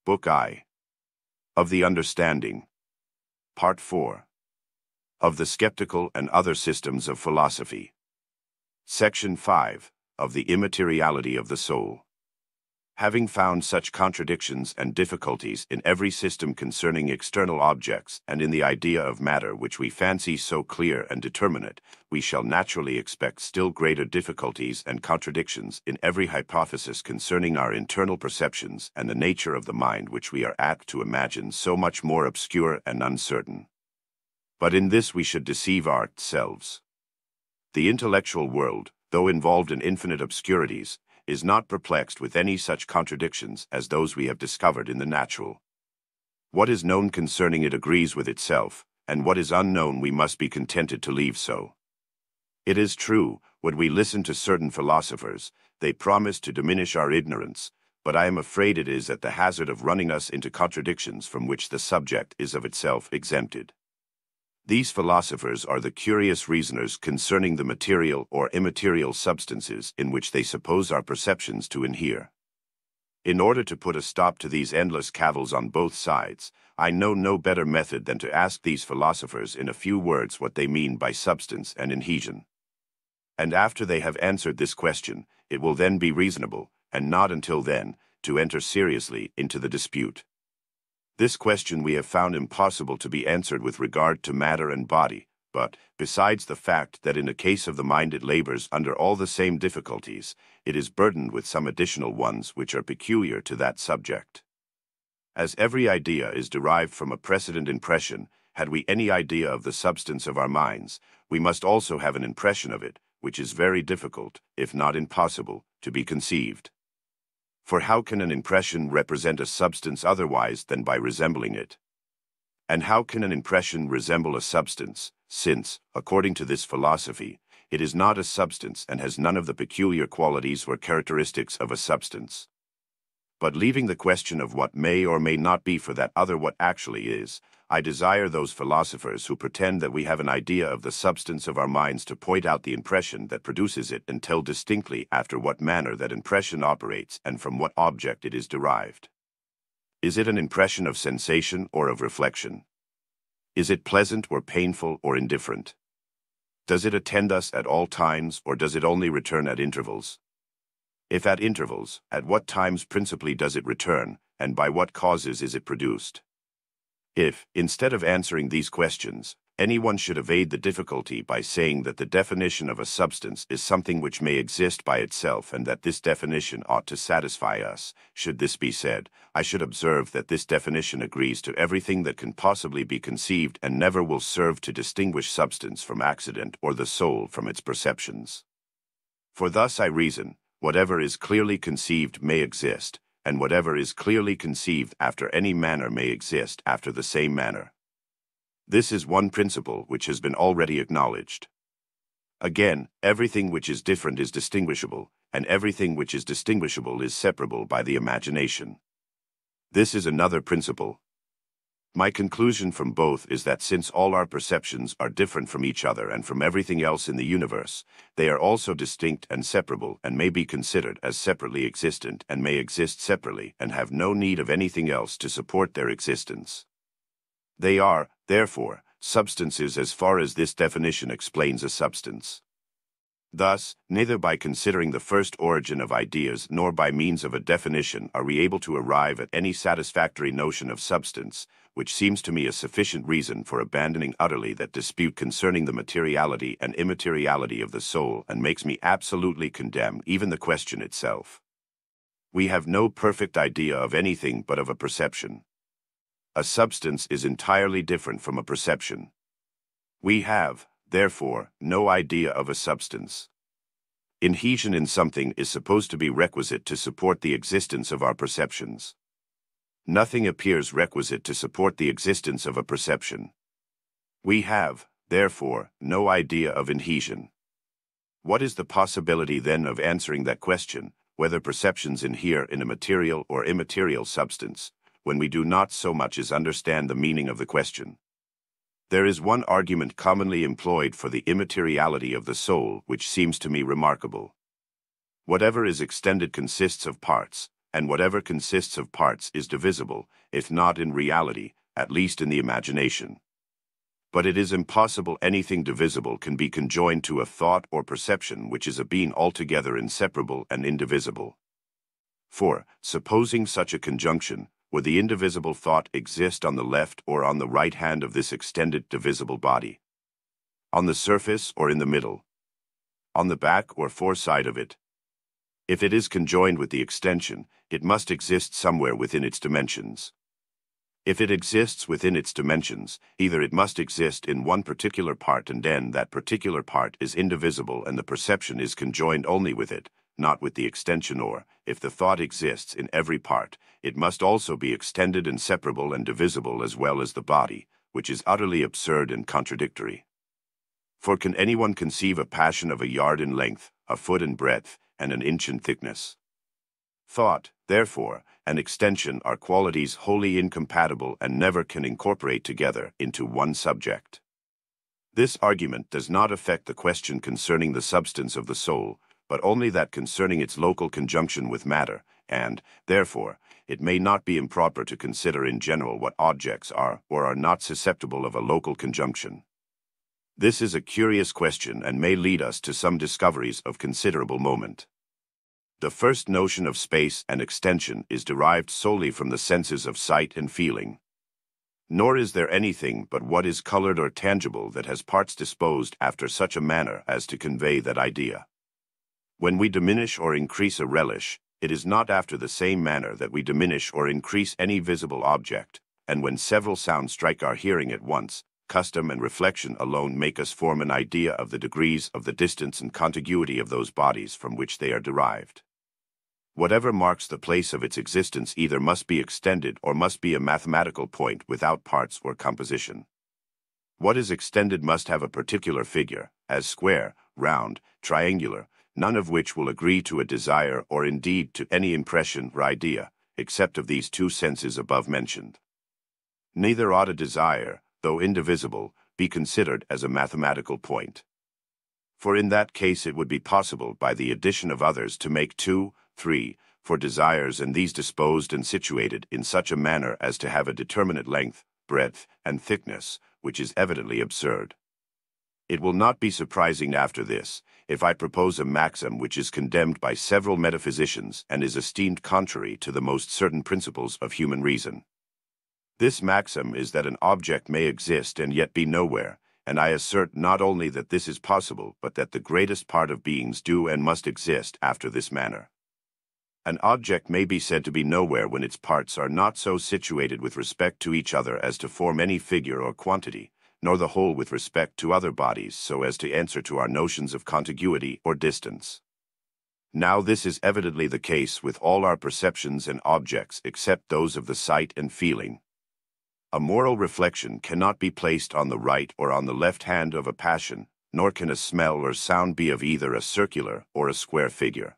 Book I. Of the Understanding. Part 4. Of the Skeptical and Other Systems of Philosophy. Section 5. Of the Immateriality of the Soul. Having found such contradictions and difficulties in every system concerning external objects and in the idea of matter which we fancy so clear and determinate, we shall naturally expect still greater difficulties and contradictions in every hypothesis concerning our internal perceptions and the nature of the mind which we are apt to imagine so much more obscure and uncertain. But in this we should deceive ourselves. The intellectual world, though involved in infinite obscurities, is not perplexed with any such contradictions as those we have discovered in the natural. What is known concerning it agrees with itself, and what is unknown we must be contented to leave so. It is true, when we listen to certain philosophers, they promise to diminish our ignorance, but I am afraid it is at the hazard of running us into contradictions from which the subject is of itself exempted. These philosophers are the curious reasoners concerning the material or immaterial substances in which they suppose our perceptions to inhere. In order to put a stop to these endless cavils on both sides, I know no better method than to ask these philosophers in a few words what they mean by substance and inhesion. And after they have answered this question, it will then be reasonable, and not until then, to enter seriously into the dispute. This question we have found impossible to be answered with regard to matter and body, but, besides the fact that in the case of the mind it labors under all the same difficulties, it is burdened with some additional ones which are peculiar to that subject. As every idea is derived from a precedent impression, had we any idea of the substance of our minds, we must also have an impression of it, which is very difficult, if not impossible, to be conceived. For how can an impression represent a substance otherwise than by resembling it? And how can an impression resemble a substance, since, according to this philosophy, it is not a substance and has none of the peculiar qualities or characteristics of a substance? But leaving the question of what may or may not be for that other what actually is, I desire those philosophers who pretend that we have an idea of the substance of our minds to point out the impression that produces it and tell distinctly after what manner that impression operates and from what object it is derived. Is it an impression of sensation or of reflection? Is it pleasant or painful or indifferent? Does it attend us at all times or does it only return at intervals? If at intervals, at what times principally does it return, and by what causes is it produced? If, instead of answering these questions, anyone should evade the difficulty by saying that the definition of a substance is something which may exist by itself and that this definition ought to satisfy us, should this be said, I should observe that this definition agrees to everything that can possibly be conceived and never will serve to distinguish substance from accident or the soul from its perceptions. For thus I reason, whatever is clearly conceived may exist, and whatever is clearly conceived after any manner may exist after the same manner. This is one principle which has been already acknowledged. Again, everything which is different is distinguishable, and everything which is distinguishable is separable by the imagination. This is another principle. My conclusion from both is that since all our perceptions are different from each other and from everything else in the universe, they are also distinct and separable and may be considered as separately existent and may exist separately and have no need of anything else to support their existence. They are, therefore, substances as far as this definition explains a substance. Thus, neither by considering the first origin of ideas nor by means of a definition are we able to arrive at any satisfactory notion of substance, which seems to me a sufficient reason for abandoning utterly that dispute concerning the materiality and immateriality of the soul and makes me absolutely condemn even the question itself. We have no perfect idea of anything but of a perception. A substance is entirely different from a perception. We have, therefore, no idea of a substance. Inhesion in something is supposed to be requisite to support the existence of our perceptions. Nothing appears requisite to support the existence of a perception. We have, therefore, no idea of inhesion. What is the possibility then of answering that question, whether perceptions inhere in a material or immaterial substance, when we do not so much as understand the meaning of the question? There is one argument commonly employed for the immateriality of the soul which seems to me remarkable. Whatever is extended consists of parts, and whatever consists of parts is divisible, if not in reality, at least in the imagination. But it is impossible anything divisible can be conjoined to a thought or perception which is a being altogether inseparable and indivisible. For, supposing such a conjunction, would the indivisible thought exist on the left or on the right hand of this extended divisible body? On the surface or in the middle? On the back or foreside of it? If it is conjoined with the extension, it must exist somewhere within its dimensions. If it exists within its dimensions, either it must exist in one particular part and then that particular part is indivisible and the perception is conjoined only with it, not with the extension, or, if the thought exists in every part, it must also be extended and separable and divisible as well as the body, which is utterly absurd and contradictory. For can anyone conceive a passion of a yard in length, a foot in breadth, and an inch in thickness? Thought, therefore, and extension are qualities wholly incompatible and never can incorporate together into one subject. This argument does not affect the question concerning the substance of the soul, but only that concerning its local conjunction with matter, and, therefore, it may not be improper to consider in general what objects are or are not susceptible of a local conjunction. This is a curious question and may lead us to some discoveries of considerable moment. The first notion of space and extension is derived solely from the senses of sight and feeling. Nor is there anything but what is colored or tangible that has parts disposed after such a manner as to convey that idea. When we diminish or increase a relish, it is not after the same manner that we diminish or increase any visible object, and when several sounds strike our hearing at once, custom and reflection alone make us form an idea of the degrees of the distance and contiguity of those bodies from which they are derived. Whatever marks the place of its existence either must be extended or must be a mathematical point without parts or composition. What is extended must have a particular figure, as square, round, triangular, none of which will agree to a desire or indeed to any impression or idea, except of these two senses above mentioned. Neither ought a desire, though indivisible, be considered as a mathematical point. For in that case it would be possible by the addition of others to make 2, 3, for desires, and these disposed and situated in such a manner as to have a determinate length, breadth, and thickness, which is evidently absurd. It will not be surprising after this, if I propose a maxim which is condemned by several metaphysicians and is esteemed contrary to the most certain principles of human reason. This maxim is that an object may exist and yet be nowhere, and I assert not only that this is possible, but that the greatest part of beings do and must exist after this manner. An object may be said to be nowhere when its parts are not so situated with respect to each other as to form any figure or quantity, nor the whole with respect to other bodies so as to answer to our notions of contiguity or distance. Now this is evidently the case with all our perceptions and objects except those of the sight and feeling. A moral reflection cannot be placed on the right or on the left hand of a passion, nor can a smell or sound be of either a circular or a square figure.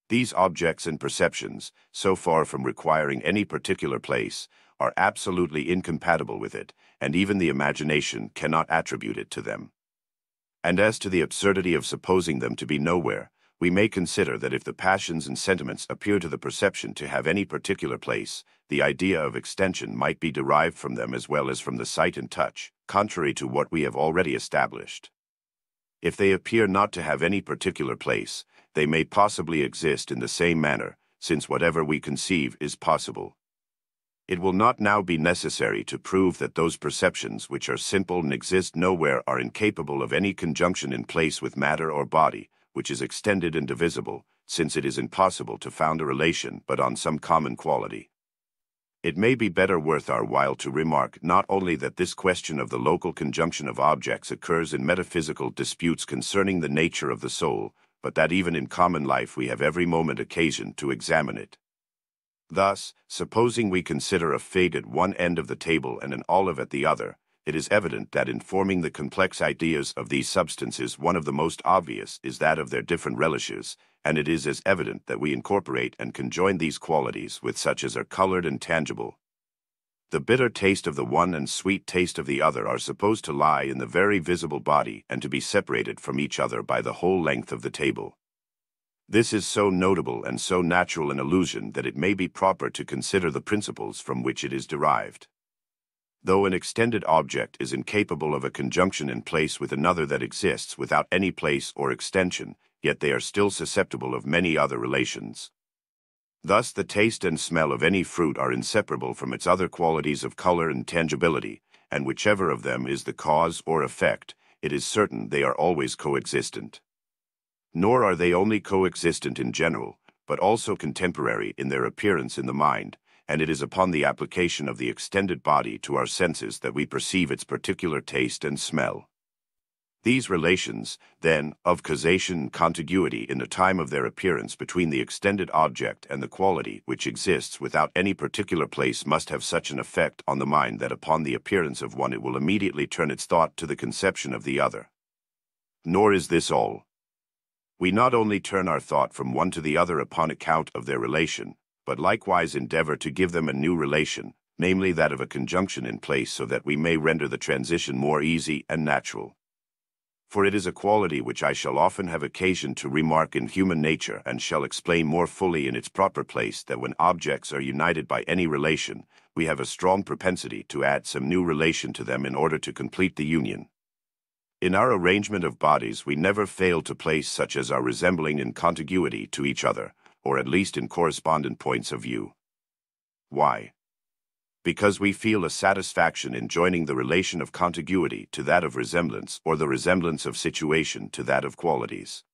These objects and perceptions, so far from requiring any particular place, are absolutely incompatible with it, and even the imagination cannot attribute it to them. And as to the absurdity of supposing them to be nowhere, we may consider that if the passions and sentiments appear to the perception to have any particular place, the idea of extension might be derived from them as well as from the sight and touch, contrary to what we have already established. If they appear not to have any particular place, they may possibly exist in the same manner, since whatever we conceive is possible. It will not now be necessary to prove that those perceptions which are simple and exist nowhere are incapable of any conjunction in place with matter or body, which is extended and divisible, since it is impossible to found a relation but on some common quality. It may be better worth our while to remark not only that this question of the local conjunction of objects occurs in metaphysical disputes concerning the nature of the soul, but that even in common life we have every moment occasion to examine it. Thus, supposing we consider a fig at one end of the table and an olive at the other, it is evident that in forming the complex ideas of these substances one of the most obvious is that of their different relishes, and it is as evident that we incorporate and conjoin these qualities with such as are colored and tangible. The bitter taste of the one and sweet taste of the other are supposed to lie in the very visible body and to be separated from each other by the whole length of the table. This is so notable and so natural an illusion that it may be proper to consider the principles from which it is derived. Though an extended object is incapable of a conjunction in place with another that exists without any place or extension, yet they are still susceptible of many other relations. Thus, the taste and smell of any fruit are inseparable from its other qualities of color and tangibility, and whichever of them is the cause or effect, it is certain they are always coexistent. Nor are they only coexistent in general, but also contemporary in their appearance in the mind, and it is upon the application of the extended body to our senses that we perceive its particular taste and smell. These relations, then, of causation and contiguity in the time of their appearance between the extended object and the quality which exists without any particular place must have such an effect on the mind that upon the appearance of one it will immediately turn its thought to the conception of the other. Nor is this all. We not only turn our thought from one to the other upon account of their relation, but likewise endeavor to give them a new relation, namely that of a conjunction in place, so that we may render the transition more easy and natural. For it is a quality which I shall often have occasion to remark in human nature, and shall explain more fully in its proper place, that when objects are united by any relation, we have a strong propensity to add some new relation to them in order to complete the union. In our arrangement of bodies we never fail to place such as are resembling in contiguity to each other, or at least in correspondent points of view. Why? Because we feel a satisfaction in joining the relation of contiguity to that of resemblance, or the resemblance of situation to that of qualities.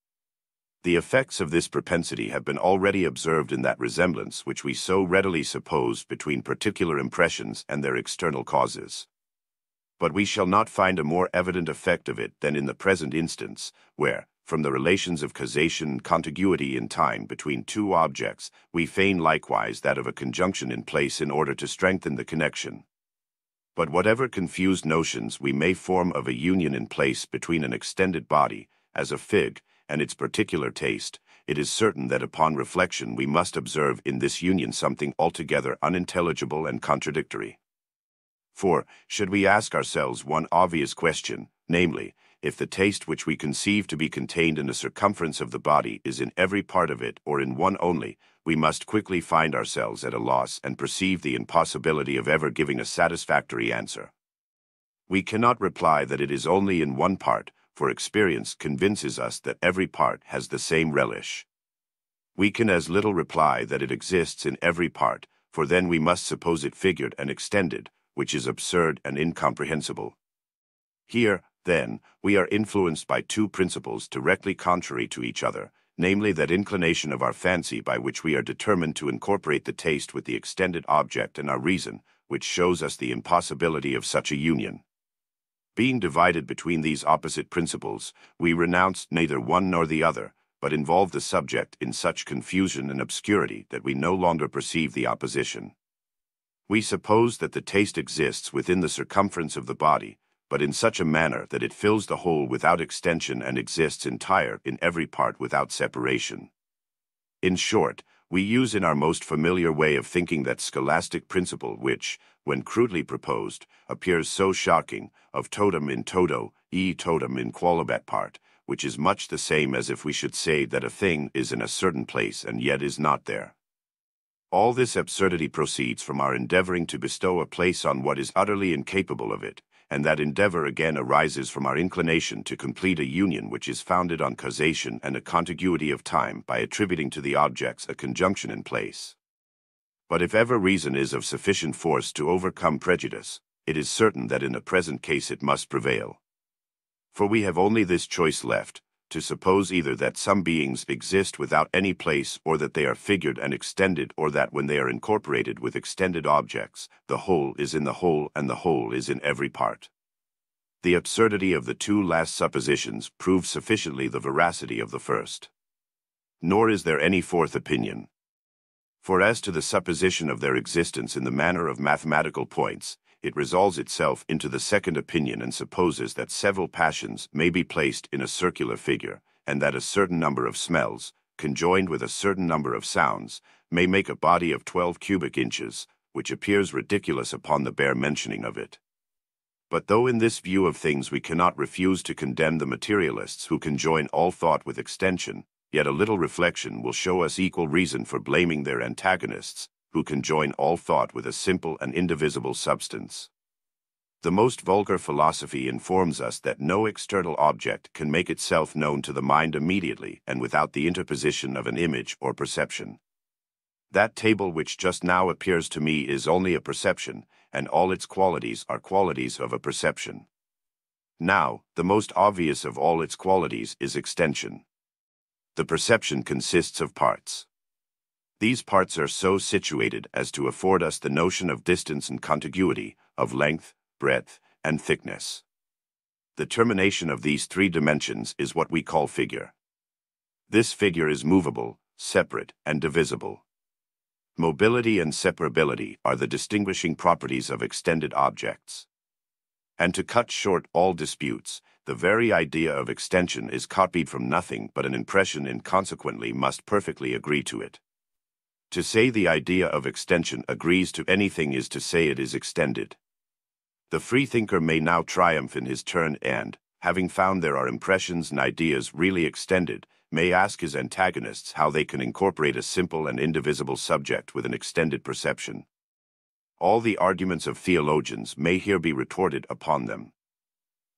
The effects of this propensity have been already observed in that resemblance which we so readily suppose between particular impressions and their external causes. But we shall not find a more evident effect of it than in the present instance, where, from the relations of causation and contiguity in time between two objects, we feign likewise that of a conjunction in place in order to strengthen the connection. But whatever confused notions we may form of a union in place between an extended body, as a fig, and its particular taste, it is certain that upon reflection we must observe in this union something altogether unintelligible and contradictory. For, should we ask ourselves one obvious question, namely, if the taste which we conceive to be contained in the circumference of the body is in every part of it or in one only, we must quickly find ourselves at a loss and perceive the impossibility of ever giving a satisfactory answer. We cannot reply that it is only in one part, for experience convinces us that every part has the same relish. We can as little reply that it exists in every part, for then we must suppose it figured and extended, which is absurd and incomprehensible. Here, then, we are influenced by two principles directly contrary to each other, namely that inclination of our fancy by which we are determined to incorporate the taste with the extended object, and our reason, which shows us the impossibility of such a union. Being divided between these opposite principles, we renounce neither one nor the other, but involve the subject in such confusion and obscurity that we no longer perceive the opposition. We suppose that the taste exists within the circumference of the body, but in such a manner that it fills the whole without extension and exists entire in every part without separation. In short, we use in our most familiar way of thinking that scholastic principle which, when crudely proposed, appears so shocking, of totum in toto, e totum in qualibet part, which is much the same as if we should say that a thing is in a certain place and yet is not there. All this absurdity proceeds from our endeavoring to bestow a place on what is utterly incapable of it, and that endeavor again arises from our inclination to complete a union which is founded on causation and a contiguity of time by attributing to the objects a conjunction in place. But if ever reason is of sufficient force to overcome prejudice, it is certain that in the present case it must prevail. For we have only this choice left, to suppose either that some beings exist without any place, or that they are figured and extended, or that when they are incorporated with extended objects, the whole is in the whole and the whole is in every part. The absurdity of the two last suppositions proves sufficiently the veracity of the first. Nor is there any fourth opinion. For as to the supposition of their existence in the manner of mathematical points, it resolves itself into the second opinion and supposes that several passions may be placed in a circular figure, and that a certain number of smells, conjoined with a certain number of sounds, may make a body of 12 cubic inches, which appears ridiculous upon the bare mentioning of it. But though in this view of things we cannot refuse to condemn the materialists who conjoin all thought with extension, Yet a little reflection will show us equal reason for blaming their antagonists, who can join all thought with a simple and indivisible substance. The most vulgar philosophy informs us that no external object can make itself known to the mind immediately and without the interposition of an image or perception. That table which just now appears to me is only a perception, and all its qualities are qualities of a perception. Now, the most obvious of all its qualities is extension. The perception consists of parts. These parts are so situated as to afford us the notion of distance and contiguity, of length, breadth, and thickness. The termination of these three dimensions is what we call figure. This figure is movable, separate, and divisible. Mobility and separability are the distinguishing properties of extended objects. And to cut short all disputes, the very idea of extension is copied from nothing but an impression and consequently must perfectly agree to it. To say the idea of extension agrees to anything is to say it is extended. The freethinker may now triumph in his turn and, having found there are impressions and ideas really extended, may ask his antagonists how they can incorporate a simple and indivisible subject with an extended perception. All the arguments of theologians may here be retorted upon them.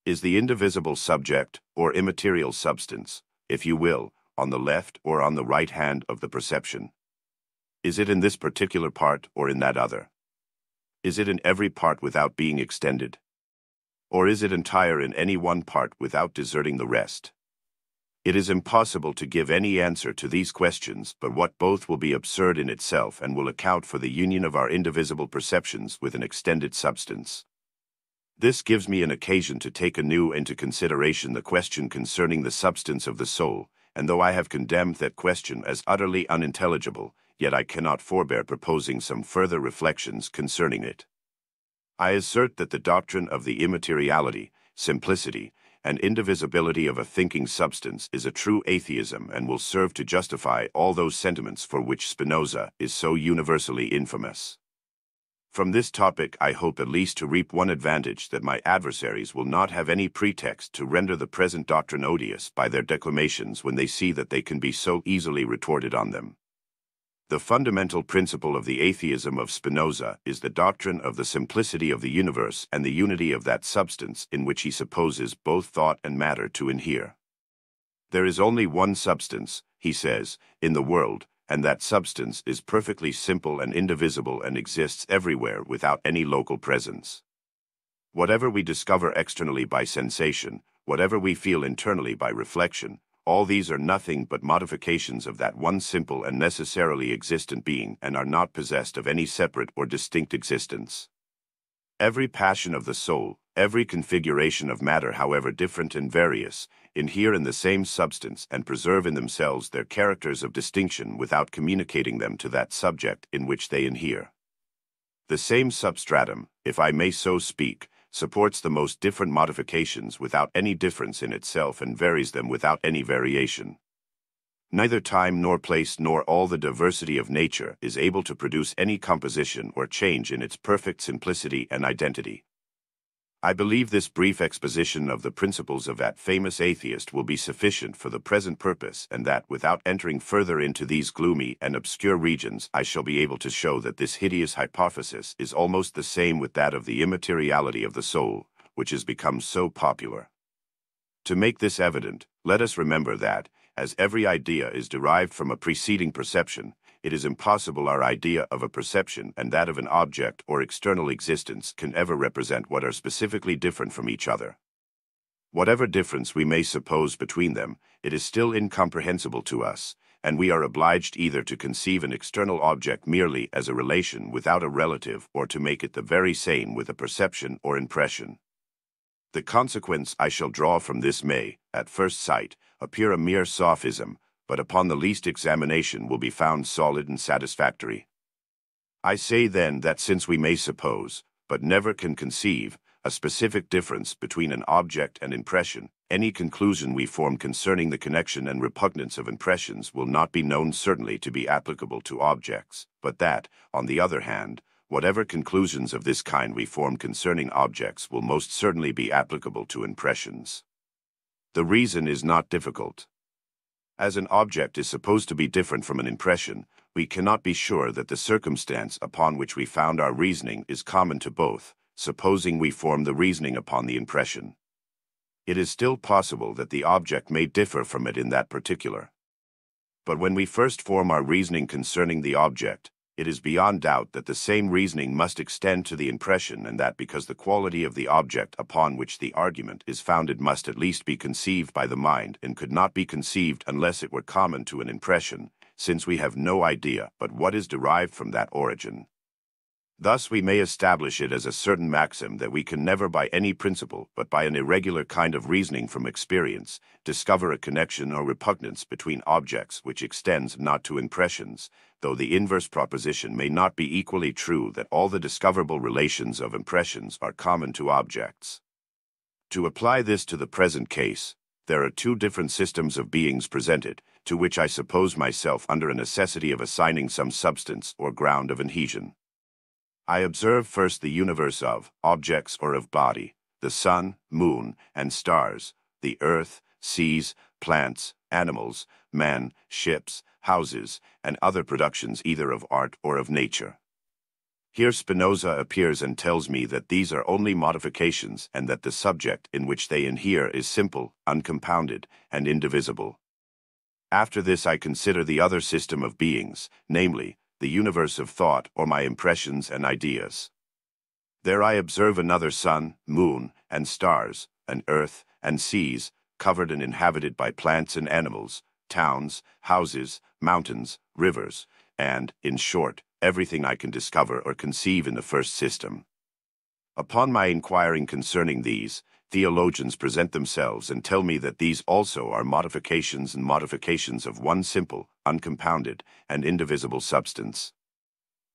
Is the indivisible subject, or immaterial substance, if you will, on the left or on the right hand of the perception? Is it in this particular part or in that other? Is it in every part without being extended? Or is it entire in any one part without deserting the rest? It is impossible to give any answer to these questions, but what both will be absurd in itself and will account for the union of our indivisible perceptions with an extended substance. This gives me an occasion to take anew into consideration the question concerning the substance of the soul, and though I have condemned that question as utterly unintelligible, yet I cannot forbear proposing some further reflections concerning it. I assert that the doctrine of the immateriality, simplicity, and indivisibility of a thinking substance is a true atheism and will serve to justify all those sentiments for which Spinoza is so universally infamous. From this topic I hope at least to reap one advantage, that my adversaries will not have any pretext to render the present doctrine odious by their declamations when they see that they can be so easily retorted on them. The fundamental principle of the atheism of Spinoza is the doctrine of the simplicity of the universe and the unity of that substance in which he supposes both thought and matter to inhere. There is only one substance, he says, in the world, and that substance is perfectly simple and indivisible and exists everywhere without any local presence. Whatever we discover externally by sensation, whatever we feel internally by reflection, all these are nothing but modifications of that one simple and necessarily existent being and are not possessed of any separate or distinct existence. Every passion of the soul, every configuration of matter however different and various, inhere in the same substance and preserve in themselves their characters of distinction without communicating them to that subject in which they inhere. The same substratum, if I may so speak, supports the most different modifications without any difference in itself and varies them without any variation. Neither time nor place nor all the diversity of nature is able to produce any composition or change in its perfect simplicity and identity. I believe this brief exposition of the principles of that famous atheist will be sufficient for the present purpose, and that, without entering further into these gloomy and obscure regions, I shall be able to show that this hideous hypothesis is almost the same with that of the immateriality of the soul, which has become so popular. To make this evident, let us remember that, as every idea is derived from a preceding perception, it is impossible our idea of a perception and that of an object or external existence can ever represent what are specifically different from each other. Whatever difference we may suppose between them, it is still incomprehensible to us, and we are obliged either to conceive an external object merely as a relation without a relative or to make it the very same with a perception or impression. The consequence I shall draw from this may, at first sight, appear a mere sophism, but upon the least examination will be found solid and satisfactory. I say then that since we may suppose, but never can conceive, a specific difference between an object and impression, any conclusion we form concerning the connection and repugnance of impressions will not be known certainly to be applicable to objects, but that, on the other hand, whatever conclusions of this kind we form concerning objects will most certainly be applicable to impressions. The reason is not difficult. As an object is supposed to be different from an impression, we cannot be sure that the circumstance upon which we found our reasoning is common to both, supposing we form the reasoning upon the impression. It is still possible that the object may differ from it in that particular. But when we first form our reasoning concerning the object, it is beyond doubt that the same reasoning must extend to the impression, and that because the quality of the object upon which the argument is founded must at least be conceived by the mind, and could not be conceived unless it were common to an impression, since we have no idea but what is derived from that origin. Thus we may establish it as a certain maxim that we can never by any principle, but by an irregular kind of reasoning from experience, discover a connection or repugnance between objects which extends not to impressions, though the inverse proposition may not be equally true that all the discoverable relations of impressions are common to objects. To apply this to the present case, there are two different systems of beings presented, to which I suppose myself under a necessity of assigning some substance or ground of adhesion. I observe first the universe of objects or of body, the sun, moon, and stars, the earth, seas, plants, animals, man, ships, houses, and other productions either of art or of nature. Here Spinoza appears and tells me that these are only modifications, and that the subject in which they inhere is simple, uncompounded, and indivisible. After this I consider the other system of beings, namely, the universe of thought or my impressions and ideas. There I observe another sun, moon, and stars, an earth, and seas, covered and inhabited by plants and animals, towns, houses, mountains, rivers, and, in short, everything I can discover or conceive in the first system. Upon my inquiring concerning these, theologians present themselves and tell me that these also are modifications and modifications of one simple, uncompounded, and indivisible substance.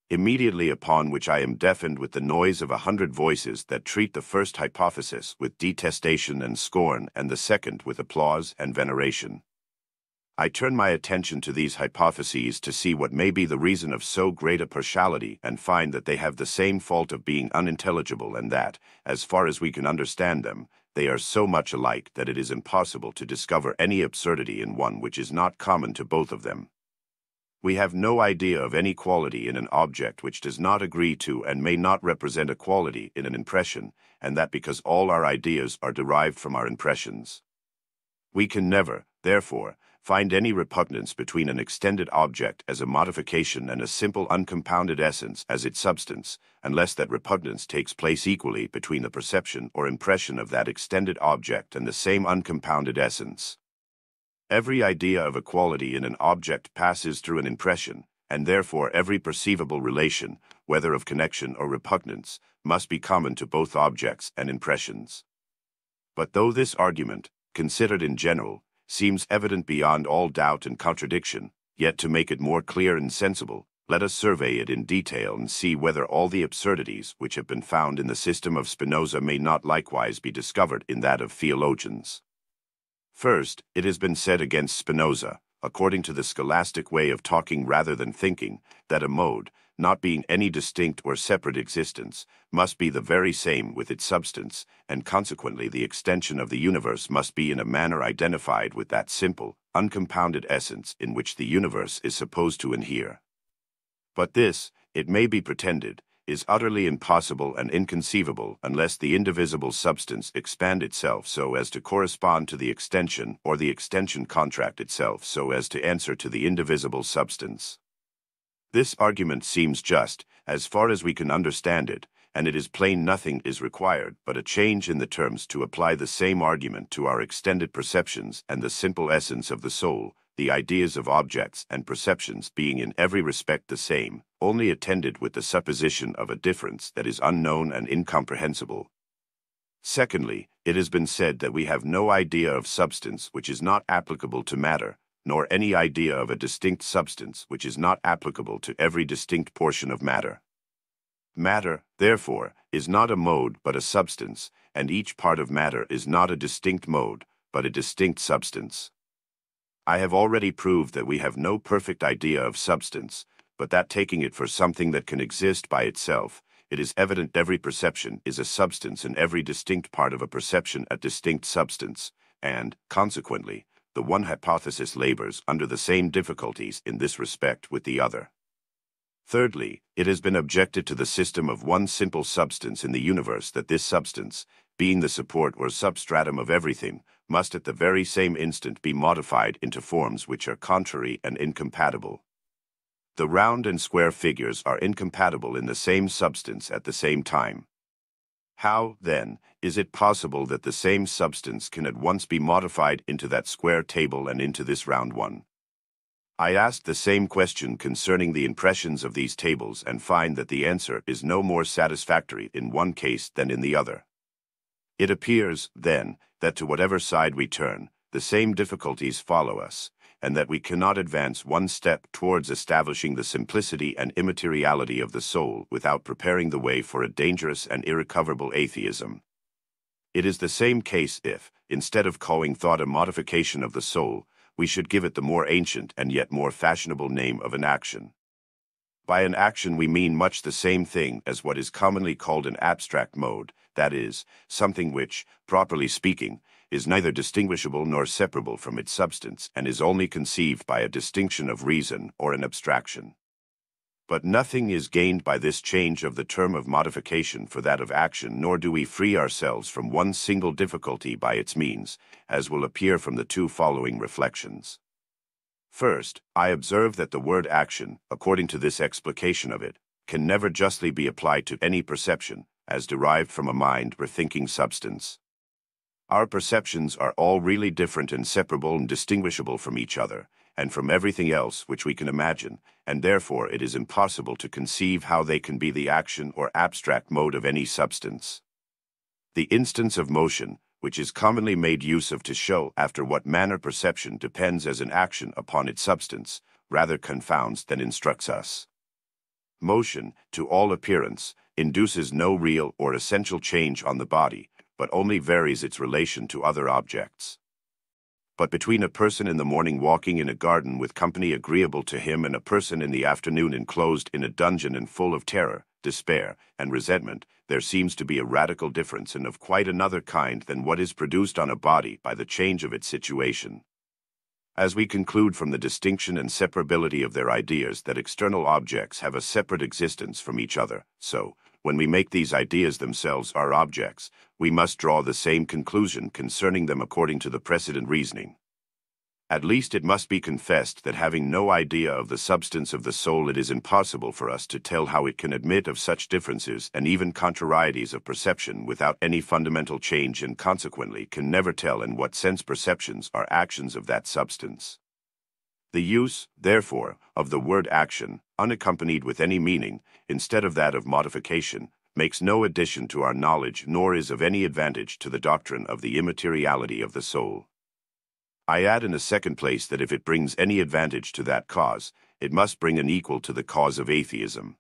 Immediately upon which I am deafened with the noise of 100 voices that treat the first hypothesis with detestation and scorn, and the second with applause and veneration. I turn my attention to these hypotheses to see what may be the reason of so great a partiality, and find that they have the same fault of being unintelligible, and that, as far as we can understand them, they are so much alike that it is impossible to discover any absurdity in one which is not common to both of them. We have no idea of any quality in an object which does not agree to and may not represent a quality in an impression, and that because all our ideas are derived from our impressions. We can never, therefore, find any repugnance between an extended object as a modification and a simple uncompounded essence as its substance, unless that repugnance takes place equally between the perception or impression of that extended object and the same uncompounded essence. Every idea of a quality in an object passes through an impression, and therefore every perceivable relation, whether of connection or repugnance, must be common to both objects and impressions. But though this argument, considered in general, seems evident beyond all doubt and contradiction, yet to make it more clear and sensible, let us survey it in detail and see whether all the absurdities which have been found in the system of Spinoza may not likewise be discovered in that of theologians. First, it has been said against Spinoza, according to the scholastic way of talking rather than thinking, that a mode, not being any distinct or separate existence, must be the very same with its substance, and consequently the extension of the universe must be in a manner identified with that simple, uncompounded essence in which the universe is supposed to inhere. But this, it may be pretended, is utterly impossible and inconceivable unless the indivisible substance expand itself so as to correspond to the extension, or the extension contract itself so as to answer to the indivisible substance. This argument seems just, as far as we can understand it, and it is plain nothing is required but a change in the terms to apply the same argument to our extended perceptions and the simple essence of the soul, the ideas of objects and perceptions being in every respect the same, only attended with the supposition of a difference that is unknown and incomprehensible. Secondly, it has been said that we have no idea of substance which is not applicable to matter, nor any idea of a distinct substance which is not applicable to every distinct portion of matter. Matter, therefore, is not a mode but a substance, and each part of matter is not a distinct mode, but a distinct substance. I have already proved that we have no perfect idea of substance, but that taking it for something that can exist by itself, it is evident every perception is a substance and every distinct part of a perception a distinct substance, and, consequently, the one hypothesis labors under the same difficulties in this respect with the other. Thirdly, it has been objected to the system of one simple substance in the universe that this substance, being the support or substratum of everything, must at the very same instant be modified into forms which are contrary and incompatible. The round and square figures are incompatible in the same substance at the same time. How, then, is it possible that the same substance can at once be modified into that square table and into this round one? I asked the same question concerning the impressions of these tables and find that the answer is no more satisfactory in one case than in the other. It appears, then, that to whatever side we turn, the same difficulties follow us, and that we cannot advance one step towards establishing the simplicity and immateriality of the soul without preparing the way for a dangerous and irrecoverable atheism. It is the same case if, instead of calling thought a modification of the soul, we should give it the more ancient and yet more fashionable name of an action. By an action we mean much the same thing as what is commonly called an abstract mode, that is, something which, properly speaking, is neither distinguishable nor separable from its substance and is only conceived by a distinction of reason or an abstraction. But nothing is gained by this change of the term of modification for that of action, nor do we free ourselves from one single difficulty by its means, as will appear from the two following reflections. First, I observe that the word action, according to this explication of it, can never justly be applied to any perception, as derived from a mind or thinking substance. Our perceptions are all really different and separable and distinguishable from each other, and from everything else which we can imagine, and therefore it is impossible to conceive how they can be the action or abstract mode of any substance. The instance of motion, which is commonly made use of to show after what manner perception depends as an action upon its substance, rather confounds than instructs us. Motion, to all appearance, induces no real or essential change on the body, but only varies its relation to other objects. But between a person in the morning walking in a garden with company agreeable to him and a person in the afternoon enclosed in a dungeon and full of terror, despair, and resentment, there seems to be a radical difference and of quite another kind than what is produced on a body by the change of its situation. As we conclude from the distinction and separability of their ideas that external objects have a separate existence from each other, so, when we make these ideas themselves our objects, we must draw the same conclusion concerning them according to the precedent reasoning. At least it must be confessed that having no idea of the substance of the soul, it is impossible for us to tell how it can admit of such differences and even contrarieties of perception without any fundamental change, and consequently can never tell in what sense perceptions are actions of that substance. The use, therefore, of the word action, unaccompanied with any meaning, instead of that of modification, makes no addition to our knowledge nor is of any advantage to the doctrine of the immateriality of the soul. I add in the second place that if it brings any advantage to that cause, it must bring an equal to the cause of atheism.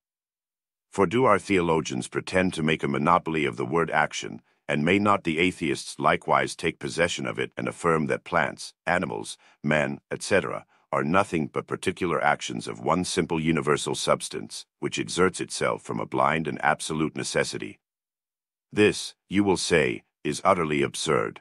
For do our theologians pretend to make a monopoly of the word action, and may not the atheists likewise take possession of it and affirm that plants, animals, men, etc., are nothing but particular actions of one simple universal substance, which exerts itself from a blind and absolute necessity? This, you will say, is utterly absurd.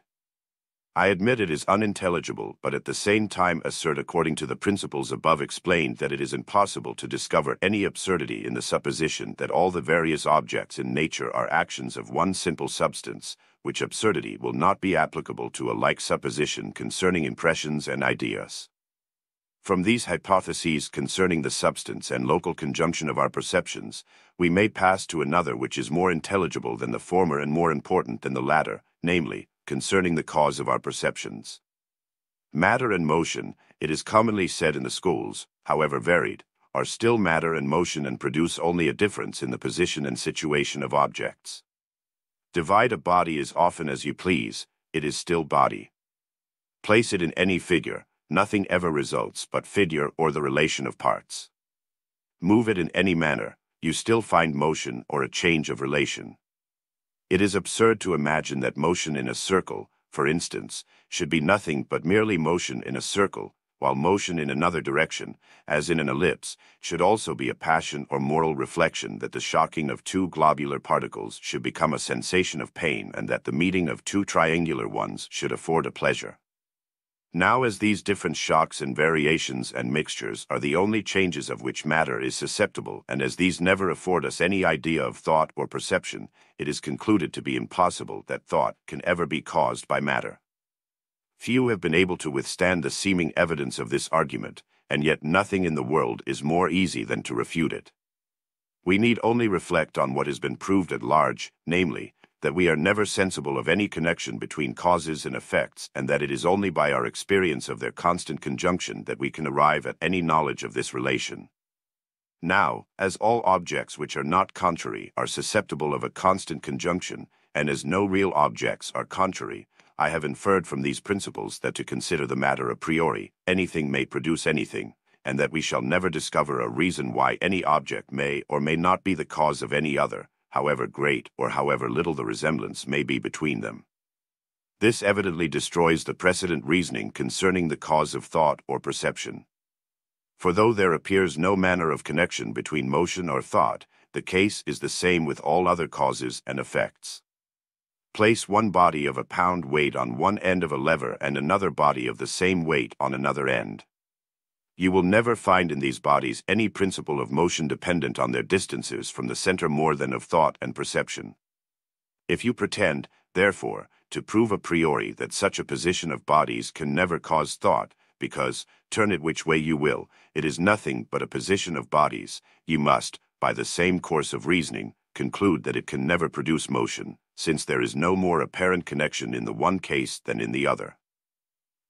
I admit it is unintelligible, but at the same time assert according to the principles above explained that it is impossible to discover any absurdity in the supposition that all the various objects in nature are actions of one simple substance, which absurdity will not be applicable to a like supposition concerning impressions and ideas. From these hypotheses concerning the substance and local conjunction of our perceptions, we may pass to another which is more intelligible than the former and more important than the latter, namely, concerning the cause of our perceptions. Matter and motion, it is commonly said in the schools, however varied, are still matter and motion and produce only a difference in the position and situation of objects. Divide a body as often as you please, it is still body. Place it in any figure, nothing ever results but figure or the relation of parts. Move it in any manner, you still find motion or a change of relation. It is absurd to imagine that motion in a circle, for instance, should be nothing but merely motion in a circle, while motion in another direction, as in an ellipse, should also be a passion or moral reflection, that the shocking of two globular particles should become a sensation of pain, and that the meeting of two triangular ones should afford a pleasure. Now, as these different shocks and variations and mixtures are the only changes of which matter is susceptible, and as these never afford us any idea of thought or perception, it is concluded to be impossible that thought can ever be caused by matter. Few have been able to withstand the seeming evidence of this argument, and yet nothing in the world is more easy than to refute it. We need only reflect on what has been proved at large, namely, that we are never sensible of any connection between causes and effects, and that it is only by our experience of their constant conjunction that we can arrive at any knowledge of this relation. Now, as all objects which are not contrary are susceptible of a constant conjunction, and as no real objects are contrary, I have inferred from these principles that to consider the matter a priori, anything may produce anything, and that we shall never discover a reason why any object may or may not be the cause of any other, however great or however little the resemblance may be between them. This evidently destroys the precedent reasoning concerning the cause of thought or perception. For though there appears no manner of connection between motion or thought, the case is the same with all other causes and effects. Place one body of a pound weight on one end of a lever and another body of the same weight on another end. You will never find in these bodies any principle of motion dependent on their distances from the center more than of thought and perception. If you pretend, therefore, to prove a priori that such a position of bodies can never cause thought, because, turn it which way you will, it is nothing but a position of bodies, you must, by the same course of reasoning, conclude that it can never produce motion, since there is no more apparent connection in the one case than in the other.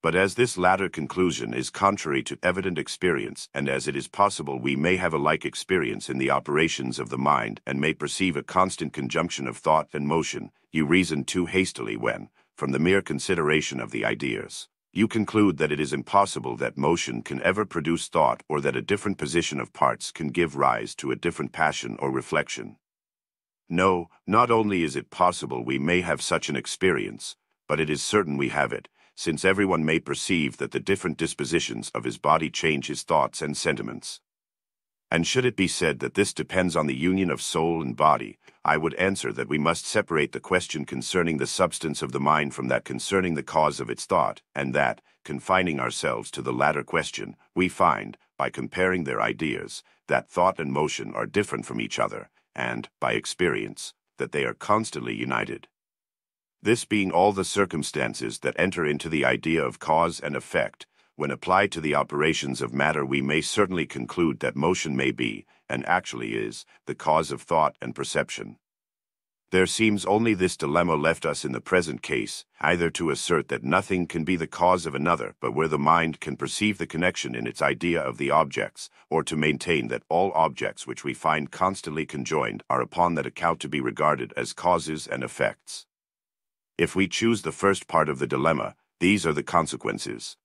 But as this latter conclusion is contrary to evident experience, and as it is possible we may have a like experience in the operations of the mind and may perceive a constant conjunction of thought and motion, you reason too hastily when, from the mere consideration of the ideas, you conclude that it is impossible that motion can ever produce thought, or that a different position of parts can give rise to a different passion or reflection. No, not only is it possible we may have such an experience, but it is certain we have it, since everyone may perceive that the different dispositions of his body change his thoughts and sentiments. And should it be said that this depends on the union of soul and body, I would answer that we must separate the question concerning the substance of the mind from that concerning the cause of its thought, and that, confining ourselves to the latter question, we find, by comparing their ideas, that thought and motion are different from each other, and, by experience, that they are constantly united. This being all the circumstances that enter into the idea of cause and effect, when applied to the operations of matter we may certainly conclude that motion may be, and actually is, the cause of thought and perception. There seems only this dilemma left us in the present case, either to assert that nothing can be the cause of another but where the mind can perceive the connection in its idea of the objects, or to maintain that all objects which we find constantly conjoined are upon that account to be regarded as causes and effects. If we choose the first part of the dilemma, these are the consequences.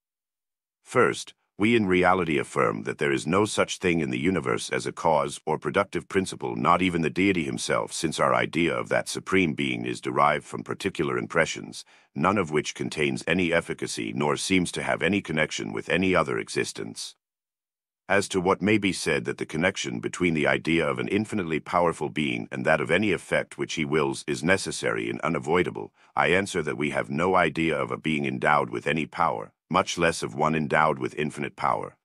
First, we in reality affirm that there is no such thing in the universe as a cause or productive principle, not even the deity himself, since our idea of that supreme being is derived from particular impressions, none of which contains any efficacy nor seems to have any connection with any other existence. As to what may be said that the connection between the idea of an infinitely powerful being and that of any effect which he wills is necessary and unavoidable, I answer that we have no idea of a being endowed with any power, much less of one endowed with infinite power.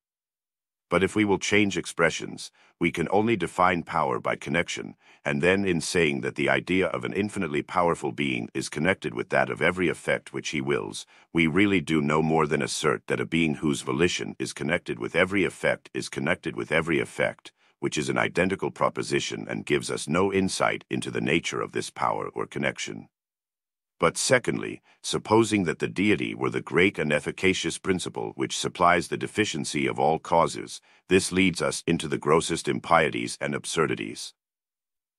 But if we will change expressions, we can only define power by connection, and then in saying that the idea of an infinitely powerful being is connected with that of every effect which he wills, we really do no more than assert that a being whose volition is connected with every effect is connected with every effect, which is an identical proposition and gives us no insight into the nature of this power or connection. But secondly, supposing that the deity were the great and efficacious principle which supplies the deficiency of all causes, this leads us into the grossest impieties and absurdities.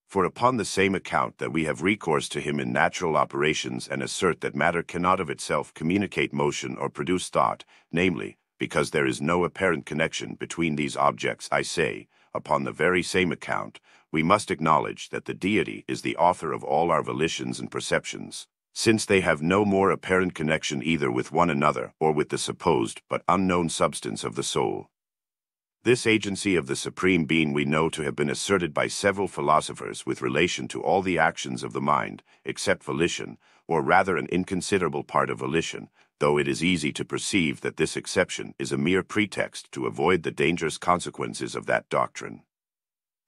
For upon the same account that we have recourse to him in natural operations and assert that matter cannot of itself communicate motion or produce thought, namely, because there is no apparent connection between these objects, I say, upon the very same account, we must acknowledge that the deity is the author of all our volitions and perceptions, since they have no more apparent connection either with one another or with the supposed but unknown substance of the soul. This agency of the Supreme Being we know to have been asserted by several philosophers with relation to all the actions of the mind, except volition, or rather an inconsiderable part of volition, though it is easy to perceive that this exception is a mere pretext to avoid the dangerous consequences of that doctrine.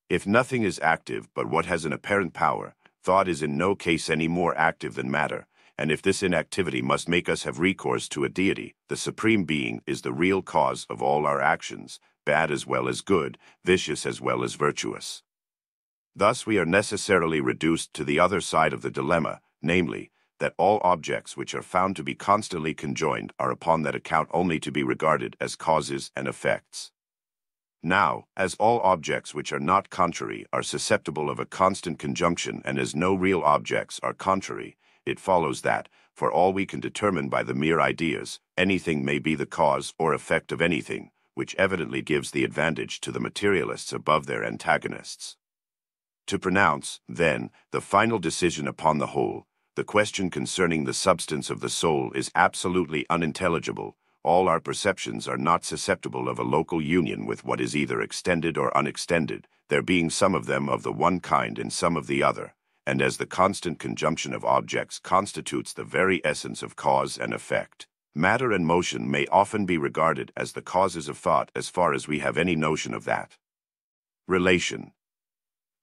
If nothing is active but what has an apparent power, thought is in no case any more active than matter, and if this inactivity must make us have recourse to a deity, the Supreme Being is the real cause of all our actions, bad as well as good, vicious as well as virtuous. Thus we are necessarily reduced to the other side of the dilemma, namely, that all objects which are found to be constantly conjoined are upon that account only to be regarded as causes and effects. Now, as all objects which are not contrary are susceptible of a constant conjunction, and as no real objects are contrary, it follows that, for all we can determine by the mere ideas, anything may be the cause or effect of anything, which evidently gives the advantage to the materialists above their antagonists. To pronounce, then, the final decision upon the whole, the question concerning the substance of the soul is absolutely unintelligible. All our perceptions are not susceptible of a local union with what is either extended or unextended, there being some of them of the one kind and some of the other, and as the constant conjunction of objects constitutes the very essence of cause and effect, matter and motion may often be regarded as the causes of thought as far as we have any notion of that. Relation.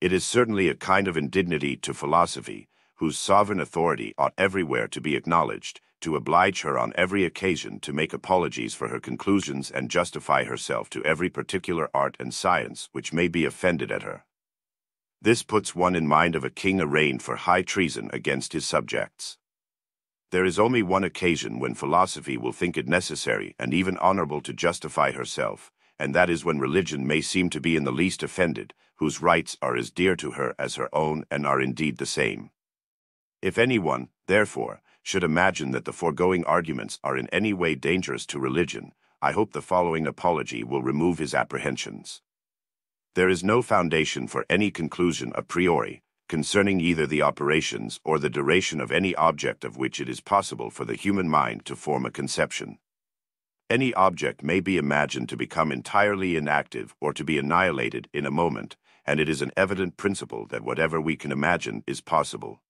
It is certainly a kind of indignity to philosophy, whose sovereign authority ought everywhere to be acknowledged, to oblige her on every occasion to make apologies for her conclusions and justify herself to every particular art and science which may be offended at her. This puts one in mind of a king arraigned for high treason against his subjects. There is only one occasion when philosophy will think it necessary and even honorable to justify herself, and that is when religion may seem to be in the least offended, whose rights are as dear to her as her own and are indeed the same. If anyone, therefore, should imagine that the foregoing arguments are in any way dangerous to religion, I hope the following apology will remove his apprehensions. There is no foundation for any conclusion a priori, concerning either the operations or the duration of any object of which it is possible for the human mind to form a conception. Any object may be imagined to become entirely inactive or to be annihilated in a moment, and it is an evident principle that whatever we can imagine is possible.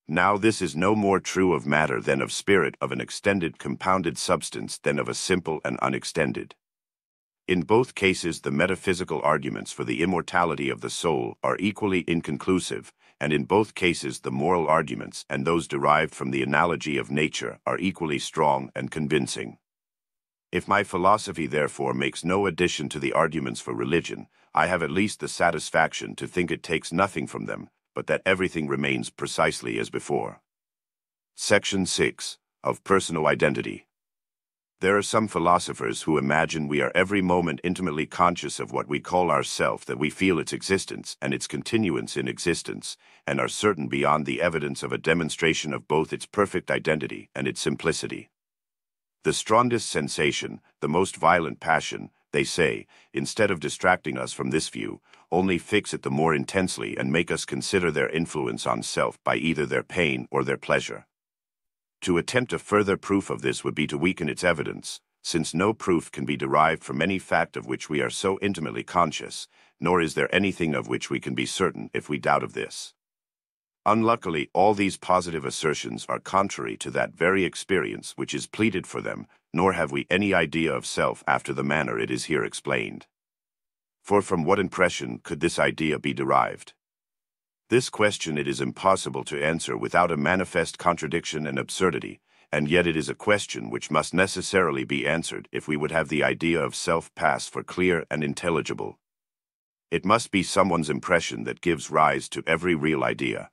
Now this is no more true of matter than of spirit, of an extended compounded substance than of a simple and unextended. In both cases the metaphysical arguments for the immortality of the soul are equally inconclusive, and in both cases the moral arguments and those derived from the analogy of nature are equally strong and convincing. If my philosophy therefore makes no addition to the arguments for religion, I have at least the satisfaction to think it takes nothing from them, but that everything remains precisely as before. Section 6. Of Personal Identity. There are some philosophers who imagine we are every moment intimately conscious of what we call ourself, that we feel its existence and its continuance in existence, and are certain beyond the evidence of a demonstration of both its perfect identity and its simplicity. The strongest sensation, the most violent passion, they say, instead of distracting us from this view, only fix it the more intensely and make us consider their influence on self by either their pain or their pleasure. To attempt a further proof of this would be to weaken its evidence, since no proof can be derived from any fact of which we are so intimately conscious, nor is there anything of which we can be certain if we doubt of this. Unluckily, all these positive assertions are contrary to that very experience which is pleaded for them, nor have we any idea of self after the manner it is here explained. For from what impression could this idea be derived? This question it is impossible to answer without a manifest contradiction and absurdity, and yet it is a question which must necessarily be answered if we would have the idea of self pass for clear and intelligible. It must be someone's impression that gives rise to every real idea.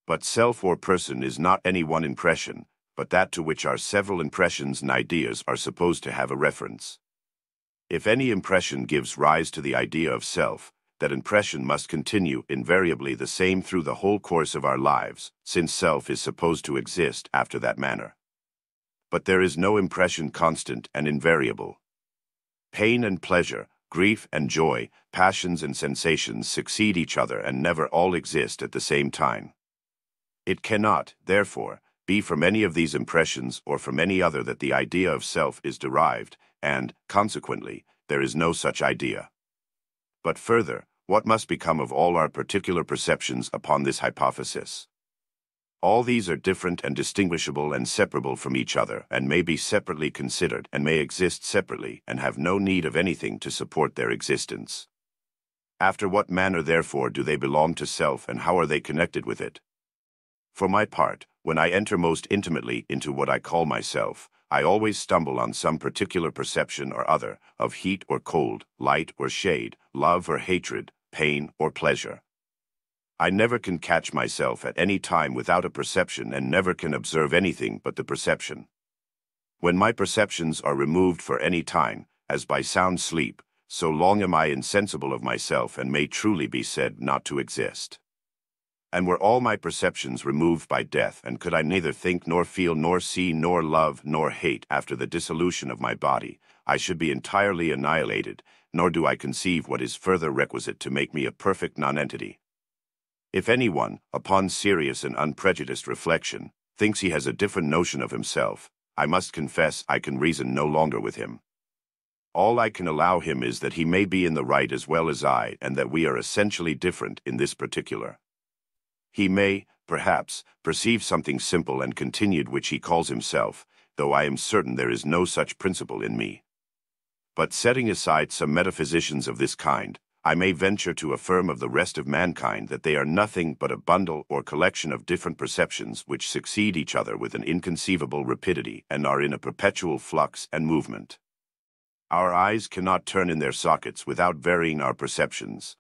But self or person is not any one impression, but that to which our several impressions and ideas are supposed to have a reference. If any impression gives rise to the idea of self, that impression must continue invariably the same through the whole course of our lives, since self is supposed to exist after that manner. But there is no impression constant and invariable. Pain and pleasure, grief and joy, passions and sensations succeed each other and never all exist at the same time. It cannot, therefore, be from any of these impressions or from any other that the idea of self is derived, and, consequently, there is no such idea. But further, what must become of all our particular perceptions upon this hypothesis? All these are different and distinguishable and separable from each other, and may be separately considered, and may exist separately, and have no need of anything to support their existence. After what manner, therefore, do they belong to self, and how are they connected with it? For my part, when I enter most intimately into what I call myself, I always stumble on some particular perception or other, of heat or cold, light or shade, love or hatred, pain or pleasure. I never can catch myself at any time without a perception, and never can observe anything but the perception. When my perceptions are removed for any time, as by sound sleep, so long am I insensible of myself, and may truly be said not to exist. And were all my perceptions removed by death, and could I neither think nor feel nor see nor love nor hate after the dissolution of my body, I should be entirely annihilated, nor do I conceive what is further requisite to make me a perfect nonentity. If anyone, upon serious and unprejudiced reflection, thinks he has a different notion of himself, I must confess I can reason no longer with him. All I can allow him is that he may be in the right as well as I, and that we are essentially different in this particular. He may, perhaps, perceive something simple and continued which he calls himself, though I am certain there is no such principle in me. But setting aside some metaphysicians of this kind, I may venture to affirm of the rest of mankind that they are nothing but a bundle or collection of different perceptions which succeed each other with an inconceivable rapidity, and are in a perpetual flux and movement. Our eyes cannot turn in their sockets without varying our perceptions.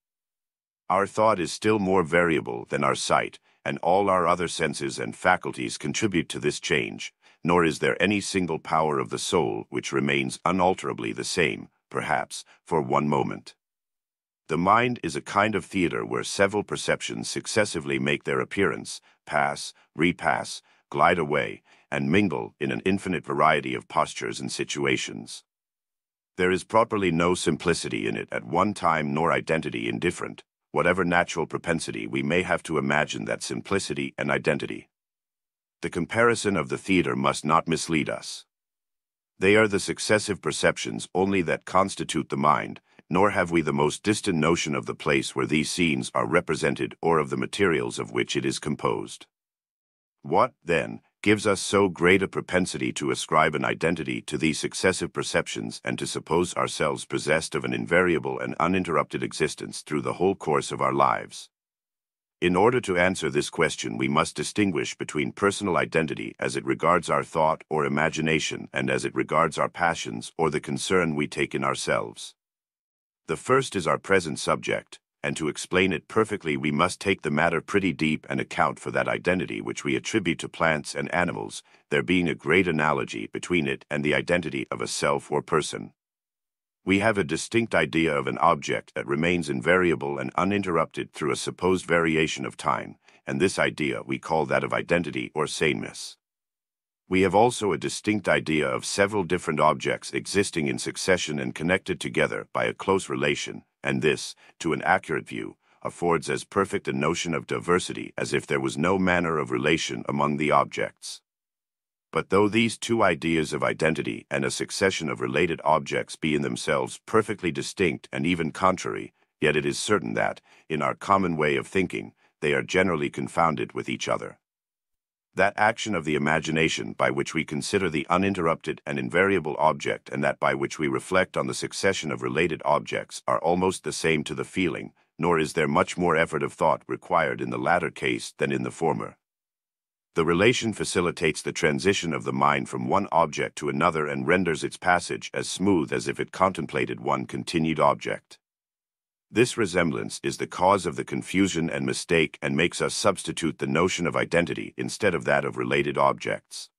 Our thought is still more variable than our sight, and all our other senses and faculties contribute to this change, nor is there any single power of the soul which remains unalterably the same, perhaps, for one moment. The mind is a kind of theater where several perceptions successively make their appearance, pass, repass, glide away, and mingle in an infinite variety of postures and situations. There is properly no simplicity in it at one time, nor identity indifferent, whatever natural propensity we may have to imagine that simplicity and identity. The comparison of the theater must not mislead us. They are the successive perceptions only that constitute the mind, nor have we the most distant notion of the place where these scenes are represented, or of the materials of which it is composed. What, then, gives us so great a propensity to ascribe an identity to these successive perceptions, and to suppose ourselves possessed of an invariable and uninterrupted existence through the whole course of our lives? In order to answer this question, we must distinguish between personal identity as it regards our thought or imagination, and as it regards our passions or the concern we take in ourselves. The first is our present subject, and to explain it perfectly we must take the matter pretty deep and account for that identity which we attribute to plants and animals, there being a great analogy between it and the identity of a self or person. We have a distinct idea of an object that remains invariable and uninterrupted through a supposed variation of time, and this idea we call that of identity or sameness. We have also a distinct idea of several different objects existing in succession and connected together by a close relation, and this, to an accurate view, affords as perfect a notion of diversity as if there was no manner of relation among the objects. But though these two ideas of identity and a succession of related objects be in themselves perfectly distinct and even contrary, yet it is certain that, in our common way of thinking, they are generally confounded with each other. That action of the imagination by which we consider the uninterrupted and invariable object, and that by which we reflect on the succession of related objects, are almost the same to the feeling, nor is there much more effort of thought required in the latter case than in the former. The relation facilitates the transition of the mind from one object to another, and renders its passage as smooth as if it contemplated one continued object. This resemblance is the cause of the confusion and mistake, and makes us substitute the notion of identity instead of that of related objects.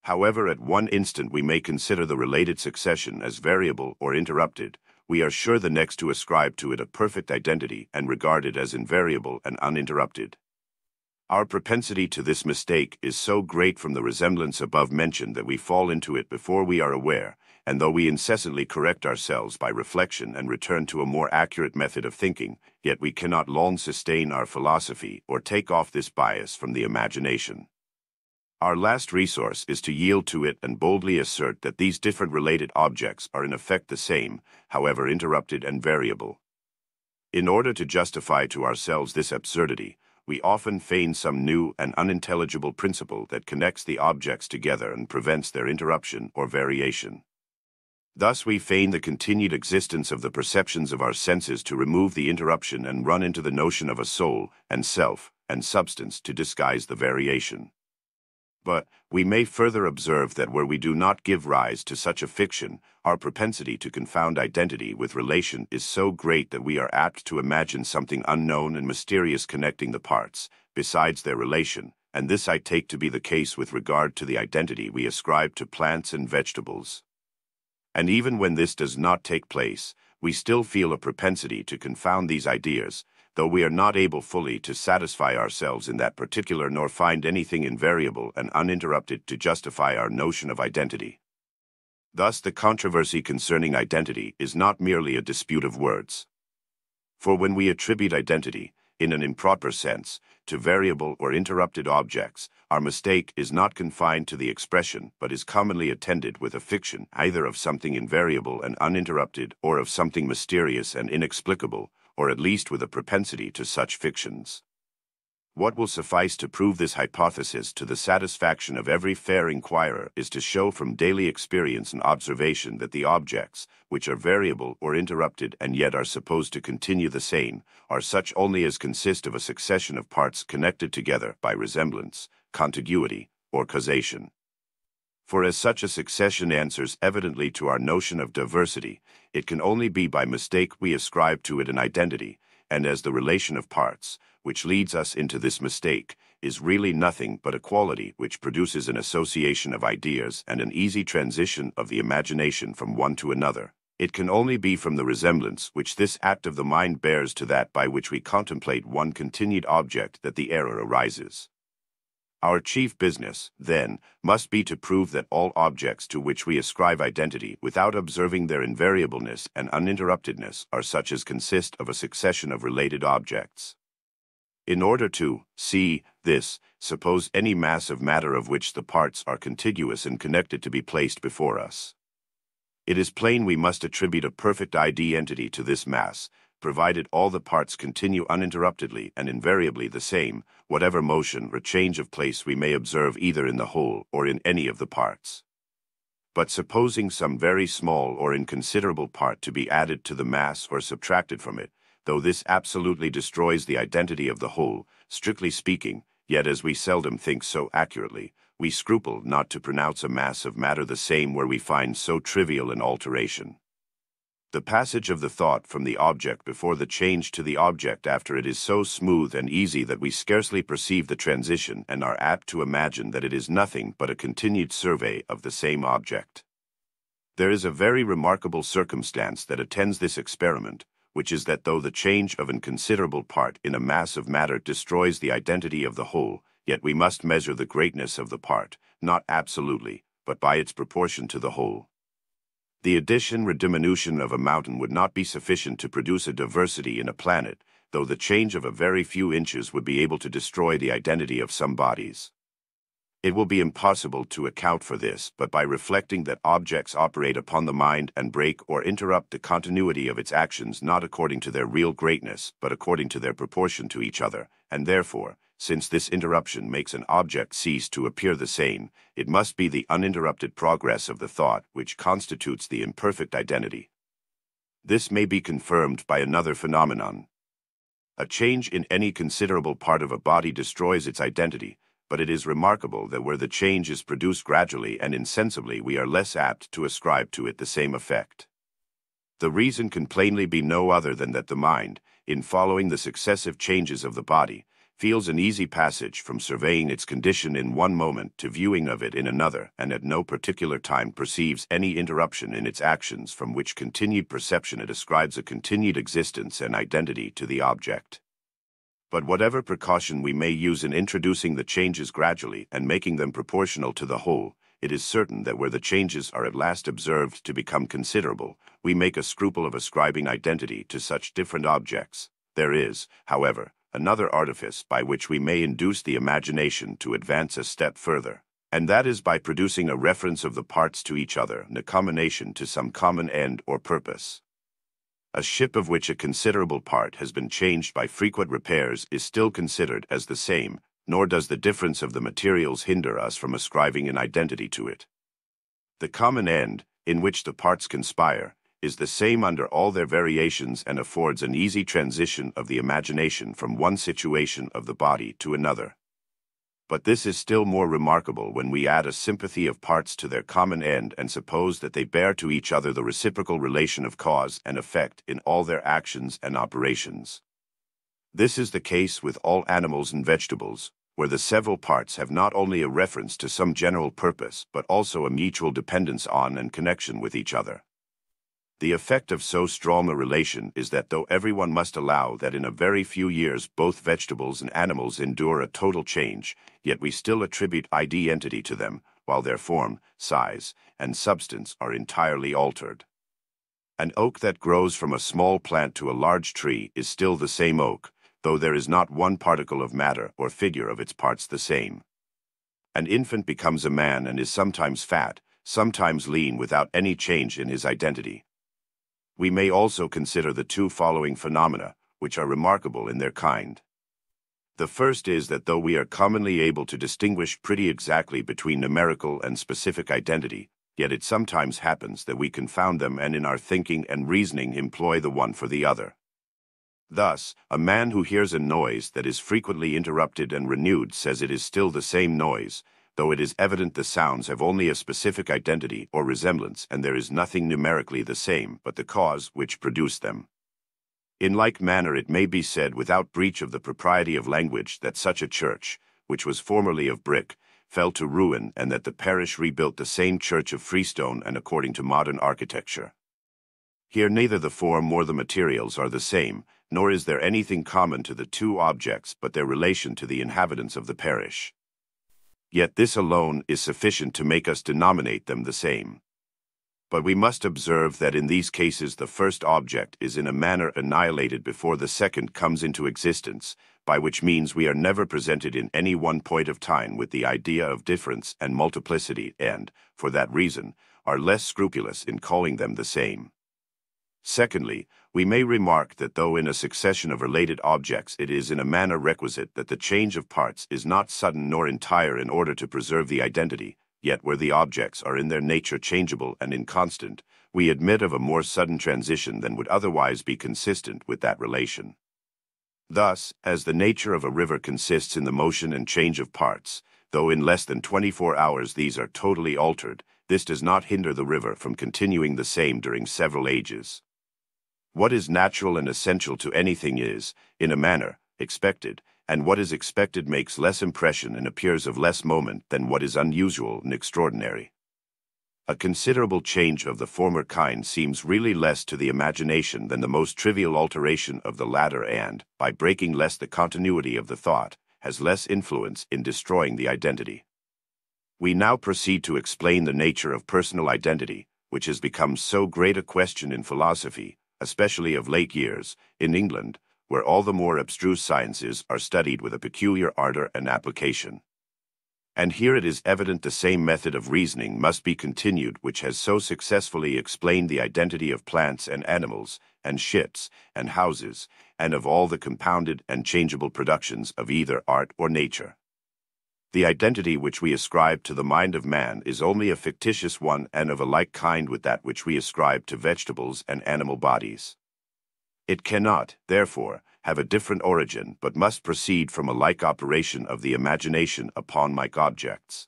However, at one instant we may consider the related succession as variable or interrupted, we are sure the next to ascribe to it a perfect identity and regard it as invariable and uninterrupted. Our propensity to this mistake is so great from the resemblance above mentioned that we fall into it before we are aware, and though we incessantly correct ourselves by reflection and return to a more accurate method of thinking, yet we cannot long sustain our philosophy or take off this bias from the imagination. Our last resource is to yield to it and boldly assert that these different related objects are in effect the same, however interrupted and variable. In order to justify to ourselves this absurdity, we often feign some new and unintelligible principle that connects the objects together and prevents their interruption or variation. Thus we feign the continued existence of the perceptions of our senses to remove the interruption and run into the notion of a soul and self and substance to disguise the variation. But we may further observe that where we do not give rise to such a fiction, our propensity to confound identity with relation is so great that we are apt to imagine something unknown and mysterious connecting the parts, besides their relation, and this I take to be the case with regard to the identity we ascribe to plants and vegetables. And even when this does not take place, we still feel a propensity to confound these ideas, though we are not able fully to satisfy ourselves in that particular nor find anything invariable and uninterrupted to justify our notion of identity. Thus the controversy concerning identity is not merely a dispute of words. For when we attribute identity, in an improper sense, to variable or interrupted objects, our mistake is not confined to the expression, but is commonly attended with a fiction either of something invariable and uninterrupted or of something mysterious and inexplicable, or at least with a propensity to such fictions. What will suffice to prove this hypothesis to the satisfaction of every fair inquirer is to show from daily experience and observation that the objects, which are variable or interrupted and yet are supposed to continue the same, are such only as consist of a succession of parts connected together by resemblance, contiguity, or causation. For as such a succession answers evidently to our notion of diversity, it can only be by mistake we ascribe to it an identity, and as the relation of parts, which leads us into this mistake, is really nothing but a quality which produces an association of ideas and an easy transition of the imagination from one to another, it can only be from the resemblance which this act of the mind bears to that by which we contemplate one continued object that the error arises. Our chief business, then, must be to prove that all objects to which we ascribe identity without observing their invariableness and uninterruptedness are such as consist of a succession of related objects. In order to see this, suppose any mass of matter of which the parts are contiguous and connected to be placed before us. It is plain we must attribute a perfect identity to this mass, provided all the parts continue uninterruptedly and invariably the same, whatever motion or change of place we may observe either in the whole or in any of the parts. But supposing some very small or inconsiderable part to be added to the mass or subtracted from it, though this absolutely destroys the identity of the whole, strictly speaking, yet as we seldom think so accurately, we scruple not to pronounce a mass of matter the same where we find so trivial an alteration. The passage of the thought from the object before the change to the object after it is so smooth and easy that we scarcely perceive the transition and are apt to imagine that it is nothing but a continued survey of the same object. There is a very remarkable circumstance that attends this experiment, which is that though the change of an considerable part in a mass of matter destroys the identity of the whole, yet we must measure the greatness of the part, not absolutely, but by its proportion to the whole. The addition or diminution of a mountain would not be sufficient to produce a diversity in a planet, though the change of a very few inches would be able to destroy the identity of some bodies. It will be impossible to account for this but by reflecting that objects operate upon the mind and break or interrupt the continuity of its actions not according to their real greatness but according to their proportion to each other, and therefore, since this interruption makes an object cease to appear the same, it must be the uninterrupted progress of the thought which constitutes the imperfect identity. This may be confirmed by another phenomenon. A change in any considerable part of a body destroys its identity, but it is remarkable that where the change is produced gradually and insensibly we are less apt to ascribe to it the same effect. The reason can plainly be no other than that the mind, in following the successive changes of the body, feels an easy passage from surveying its condition in one moment to viewing of it in another, and at no particular time perceives any interruption in its actions from which continued perception it ascribes a continued existence and identity to the object. But whatever precaution we may use in introducing the changes gradually and making them proportional to the whole, it is certain that where the changes are at last observed to become considerable, we make a scruple of ascribing identity to such different objects. There is, however, another artifice by which we may induce the imagination to advance a step further, and that is by producing a reference of the parts to each other and a combination to some common end or purpose. A ship of which a considerable part has been changed by frequent repairs is still considered as the same, nor does the difference of the materials hinder us from ascribing an identity to it. The common end, in which the parts conspire, is the same under all their variations and affords an easy transition of the imagination from one situation of the body to another. But this is still more remarkable when we add a sympathy of parts to their common end and suppose that they bear to each other the reciprocal relation of cause and effect in all their actions and operations. This is the case with all animals and vegetables, where the several parts have not only a reference to some general purpose but also a mutual dependence on and connection with each other. The effect of so strong a relation is that though everyone must allow that in a very few years both vegetables and animals endure a total change, yet we still attribute identity to them, while their form, size, and substance are entirely altered. An oak that grows from a small plant to a large tree is still the same oak, though there is not one particle of matter or figure of its parts the same. An infant becomes a man and is sometimes fat, sometimes lean without any change in his identity. We may also consider the two following phenomena, which are remarkable in their kind. The first is that though we are commonly able to distinguish pretty exactly between numerical and specific identity, yet it sometimes happens that we confound them and in our thinking and reasoning employ the one for the other. Thus, a man who hears a noise that is frequently interrupted and renewed says it is still the same noise, though it is evident the sounds have only a specific identity or resemblance and there is nothing numerically the same but the cause which produced them. In like manner it may be said without breach of the propriety of language that such a church, which was formerly of brick, fell to ruin and that the parish rebuilt the same church of freestone and according to modern architecture. Here neither the form nor the materials are the same, nor is there anything common to the two objects but their relation to the inhabitants of the parish. Yet this alone is sufficient to make us denominate them the same. But we must observe that in these cases the first object is in a manner annihilated before the second comes into existence, by which means we are never presented in any one point of time with the idea of difference and multiplicity and, for that reason, are less scrupulous in calling them the same. Secondly, we may remark that though in a succession of related objects it is in a manner requisite that the change of parts is not sudden nor entire in order to preserve the identity, yet where the objects are in their nature changeable and inconstant, we admit of a more sudden transition than would otherwise be consistent with that relation. Thus, as the nature of a river consists in the motion and change of parts, though in less than 24 hours these are totally altered, this does not hinder the river from continuing the same during several ages. What is natural and essential to anything is, in a manner, expected, and what is expected makes less impression and appears of less moment than what is unusual and extraordinary. A considerable change of the former kind seems really less to the imagination than the most trivial alteration of the latter and, by breaking less the continuity of the thought, has less influence in destroying the identity. We now proceed to explain the nature of personal identity, which has become so great a question in philosophy, especially of late years, in England, where all the more abstruse sciences are studied with a peculiar ardor and application. And here it is evident the same method of reasoning must be continued which has so successfully explained the identity of plants and animals, and ships, and houses, and of all the compounded and changeable productions of either art or nature. The identity which we ascribe to the mind of man is only a fictitious one and of a like kind with that which we ascribe to vegetables and animal bodies. It cannot, therefore, have a different origin but must proceed from a like operation of the imagination upon like objects.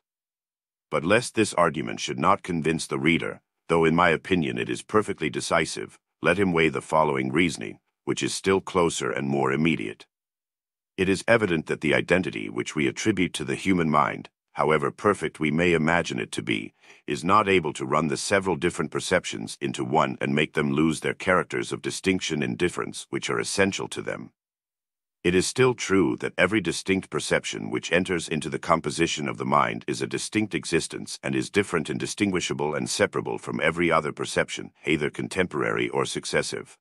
But lest this argument should not convince the reader, though in my opinion it is perfectly decisive, let him weigh the following reasoning, which is still closer and more immediate. It is evident that the identity which we attribute to the human mind, however perfect we may imagine it to be, is not able to run the several different perceptions into one and make them lose their characters of distinction and difference which are essential to them. It is still true that every distinct perception which enters into the composition of the mind is a distinct existence and is different and distinguishable and separable from every other perception, either contemporary or successive.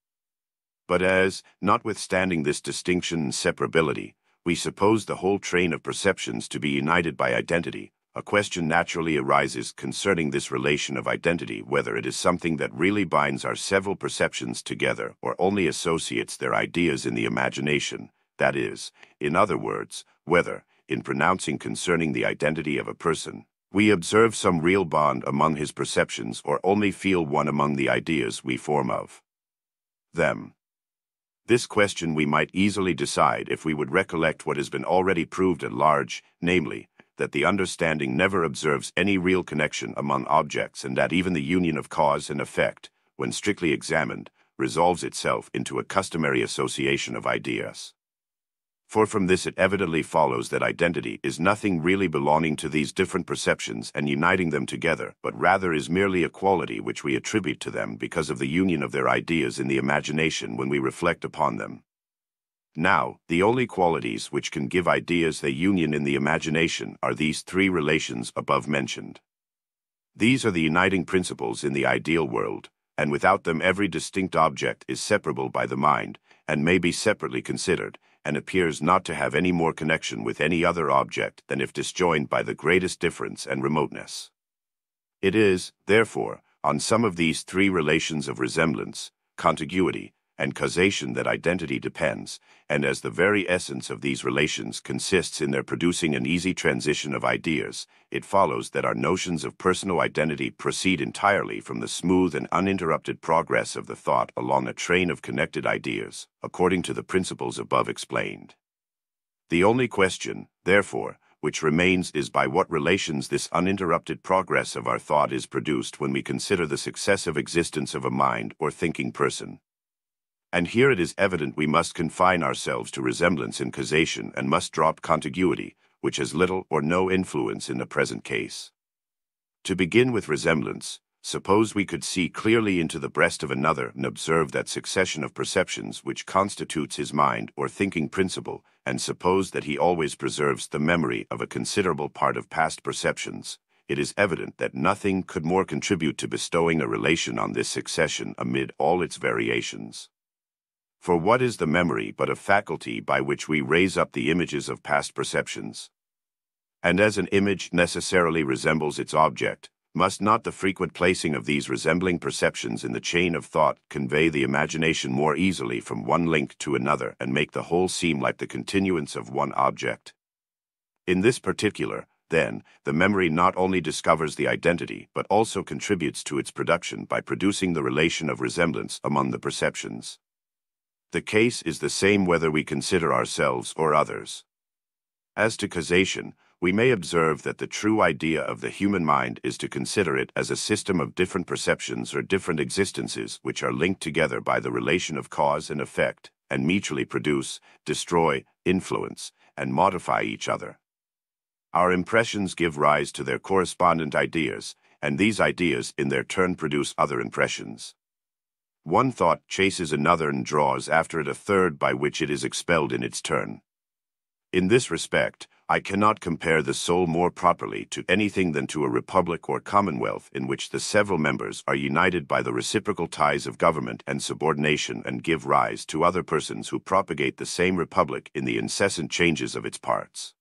But as, notwithstanding this distinction and separability, we suppose the whole train of perceptions to be united by identity, A question naturally arises concerning this relation of identity, whether it is something that really binds our several perceptions together or only associates their ideas in the imagination, that is, in other words, whether, in pronouncing concerning the identity of a person, we observe some real bond among his perceptions or only feel one among the ideas we form of them. This question we might easily decide if we would recollect what has been already proved at large, namely, that the understanding never observes any real connection among objects, and that even the union of cause and effect, when strictly examined, resolves itself into a customary association of ideas. For from this it evidently follows that identity is nothing really belonging to these different perceptions and uniting them together, but rather is merely a quality which we attribute to them because of the union of their ideas in the imagination when we reflect upon them. Now, the only qualities which can give ideas their union in the imagination are these three relations above mentioned. These are the uniting principles in the ideal world, and without them every distinct object is separable by the mind, and may be separately considered, and appears not to have any more connection with any other object than if disjoined by the greatest difference and remoteness. It is, therefore, on some of these three relations of resemblance, contiguity, and causation that identity depends, and as the very essence of these relations consists in their producing an easy transition of ideas, it follows that our notions of personal identity proceed entirely from the smooth and uninterrupted progress of the thought along a train of connected ideas, according to the principles above explained. The only question, therefore, which remains is by what relations this uninterrupted progress of our thought is produced when we consider the successive existence of a mind or thinking person. And here it is evident we must confine ourselves to resemblance and causation and must drop contiguity, which has little or no influence in the present case. To begin with resemblance, suppose we could see clearly into the breast of another and observe that succession of perceptions which constitutes his mind or thinking principle, and suppose that he always preserves the memory of a considerable part of past perceptions, it is evident that nothing could more contribute to bestowing a relation on this succession amid all its variations. For what is the memory but a faculty by which we raise up the images of past perceptions? And as an image necessarily resembles its object, must not the frequent placing of these resembling perceptions in the chain of thought convey the imagination more easily from one link to another and make the whole seem like the continuance of one object? In this particular, then, the memory not only discovers the identity but also contributes to its production by producing the relation of resemblance among the perceptions. The case is the same whether we consider ourselves or others. As to causation, we may observe that the true idea of the human mind is to consider it as a system of different perceptions or different existences which are linked together by the relation of cause and effect, and mutually produce, destroy, influence, and modify each other. Our impressions give rise to their correspondent ideas, and these ideas in their turn produce other impressions. One thought chases another and draws after it a third by which it is expelled in its turn. In this respect, I cannot compare the soul more properly to anything than to a republic or commonwealth in which the several members are united by the reciprocal ties of government and subordination and give rise to other persons who propagate the same republic in the incessant changes of its parts.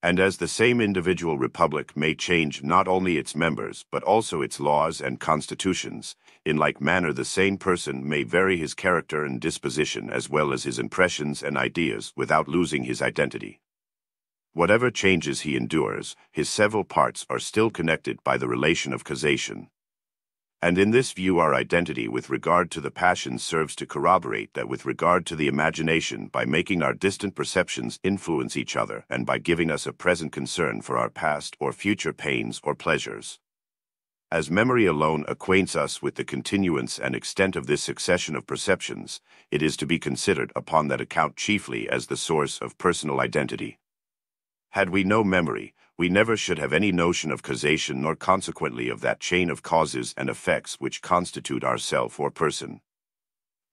And as the same individual republic may change not only its members but also its laws and constitutions, in like manner the same person may vary his character and disposition as well as his impressions and ideas without losing his identity. Whatever changes he endures, his several parts are still connected by the relation of causation. And in this view our identity with regard to the passions serves to corroborate that with regard to the imagination by making our distant perceptions influence each other and by giving us a present concern for our past or future pains or pleasures. As memory alone acquaints us with the continuance and extent of this succession of perceptions, it is to be considered upon that account chiefly as the source of personal identity. Had we no memory, we never should have any notion of causation nor consequently of that chain of causes and effects which constitute our self or person.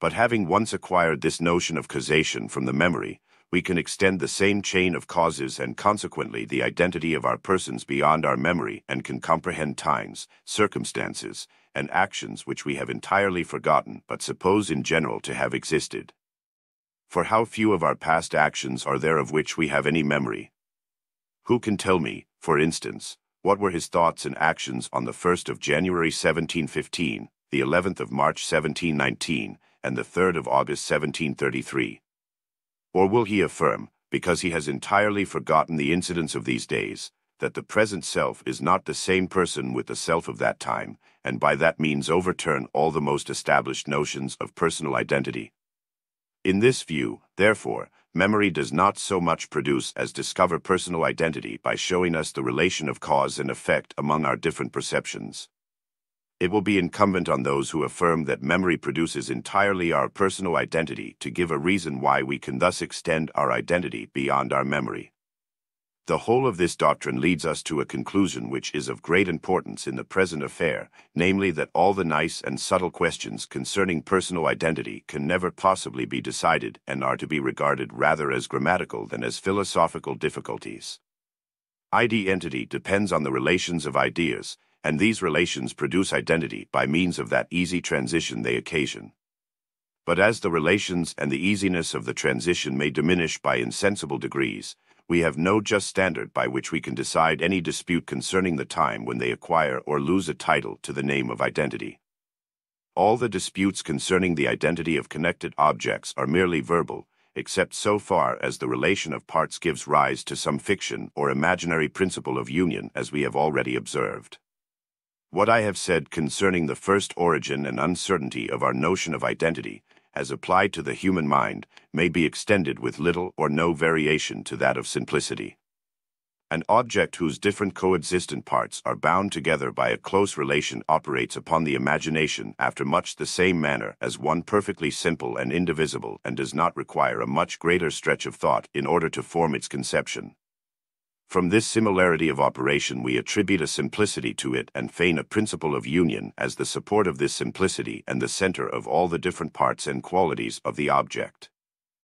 But having once acquired this notion of causation from the memory, we can extend the same chain of causes and consequently the identity of our persons beyond our memory and can comprehend times, circumstances, and actions which we have entirely forgotten but suppose in general to have existed. For how few of our past actions are there of which we have any memory? Who can tell me, For instance, what were his thoughts and actions on the 1st of January 1715, the 11th of March 1719, and the 3rd of August 1733? Or will he affirm, because he has entirely forgotten the incidents of these days, that the present self is not the same person with the self of that time, and by that means overturn all the most established notions of personal identity? In this view, therefore, memory does not so much produce as discover personal identity by showing us the relation of cause and effect among our different perceptions. It will be incumbent on those who affirm that memory produces entirely our personal identity to give a reason why we can thus extend our identity beyond our memory. The whole of this doctrine leads us to a conclusion which is of great importance in the present affair, namely that all the nice and subtle questions concerning personal identity can never possibly be decided and are to be regarded rather as grammatical than as philosophical difficulties. Identity depends on the relations of ideas, and these relations produce identity by means of that easy transition they occasion. But as the relations and the easiness of the transition may diminish by insensible degrees, we have no just standard by which we can decide any dispute concerning the time when they acquire or lose a title to the name of identity. All the disputes concerning the identity of connected objects are merely verbal, except so far as the relation of parts gives rise to some fiction or imaginary principle of union, as we have already observed. What I have said concerning the first origin and uncertainty of our notion of identity, as applied to the human mind, may be extended with little or no variation to that of simplicity. An object whose different coexistent parts are bound together by a close relation operates upon the imagination after much the same manner as one perfectly simple and indivisible, and does not require a much greater stretch of thought in order to form its conception. From this similarity of operation we attribute a simplicity to it and feign a principle of union as the support of this simplicity and the center of all the different parts and qualities of the object.